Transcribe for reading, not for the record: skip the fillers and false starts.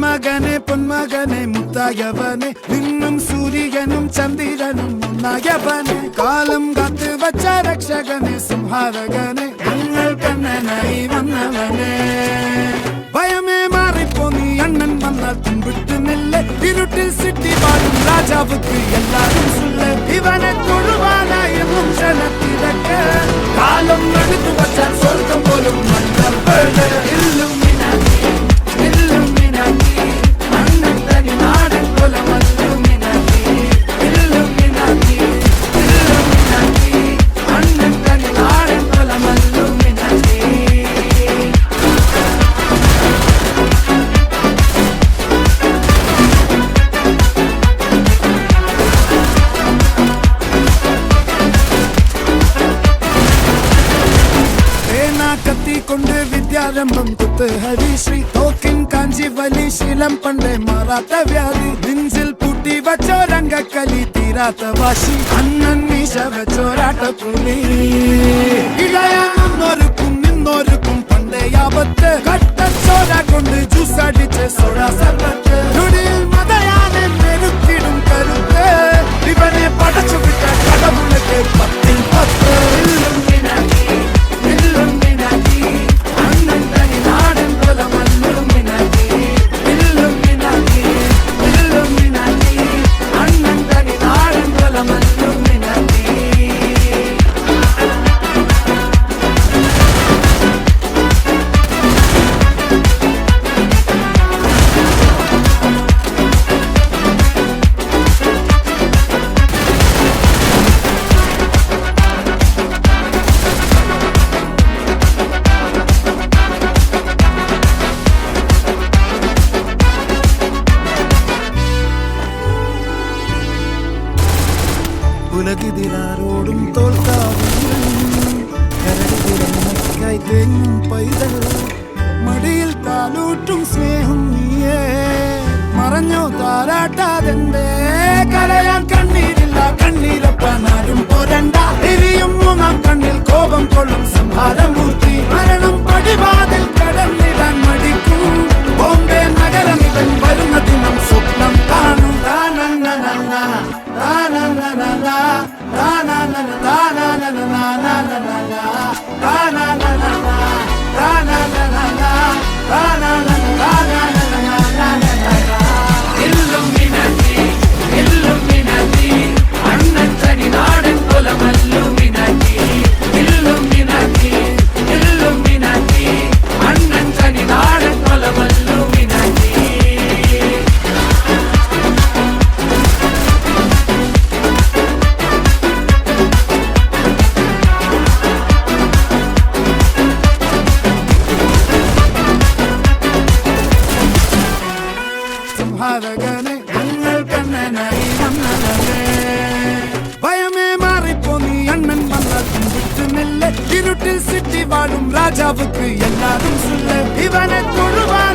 മകനെ പൊന്മകനെ മുത്തായവനെ നിന്നും സൂര്യനും ചന്ദ്രനും ഒന്നായവനെ കാലം കാത്ത് വച്ച രക്ഷകനെ സംഹാരകനെ ഞങ്ങൾ കണ്ണനായി വന്നവനെ ഭയമേ മാറിപ്പോ നീ അണ്ണൻ വന്നാൽ തുമ്പിട്ട് നില്ല ഇരുട്ടിൽ സിറ്റി പാടും രാജാവുക്ക് എല്ലാരും സുല്ല ഇവനെ തൊഴുവാനായി എന്നും ജനത്തിരക്ക് കാലം എടുത്തു വച്ചാൽ സ്വർഗം പോലും കൊണ്ട് വിദ്യാരംഭം കുത്ത് ഹരിശ്രീ തോക്കിൻ കാഞ്ചി വലി ശീലം പണ്ടേ മാറാത്ത വ്യാധി നെഞ്ചിൽ പൂട്ടി വച്ചോരംഗക്കലി തീരാത്ത വാശി അണ്ണൻ മീശ വെച്ചോരാട്ടപ്പുലി ഇളയാന്നൊരുക്കും നിന്നൊരുക്കും പണ്ടേ ആപത്ത് കട്ടച്ചോര കൊണ്ട് ജ്യൂസ് അടിച്ച് സോഡ സർബത്ത് ചുടിയിൽ മതയാനെ നെരുക്കിടും കരുത്ത് ഇവനെ പടച്ചു വിട്ട കടമുളക്ക് 10-10 ഉലകിതിരാരോടും തോൽക്കായി തേങ്ങും പൈതൽ മടിയിൽ താലൂട്ടും സ്നേഹം നീയേ മറഞ്ഞോ താരാട്ടാതെന്തേ കരയാൻ കണ്ണീരില്ല കണ്ണീരപ്പാനാരും പോരണ്ട എരിയും മൂന്നാം കണ്ണിൽ കോപം കൊള്ളും സംഹാരമൂർത്തി മരണം പടിവാതിൽ കടന്നിടാൻ മടിക്കും ബോംബെ നഗരമിതൻ വരുന്ന ദിനം സ്വപ്നം കാണും സംഹാരകനെ ഞങ്ങൾ കണ്ണനായി വന്നവനെ ഭയമേ മാറിപ്പോ നീ അണ്ണൻ വന്നാൽ തുമ്പിട്ട് നില്ല ഇരുട്ടിൽ സിറ്റി വാഴും രാജാവുക്ക് എല്ലാരും സുല്ല ഇവനെ തൊഴുവാൻ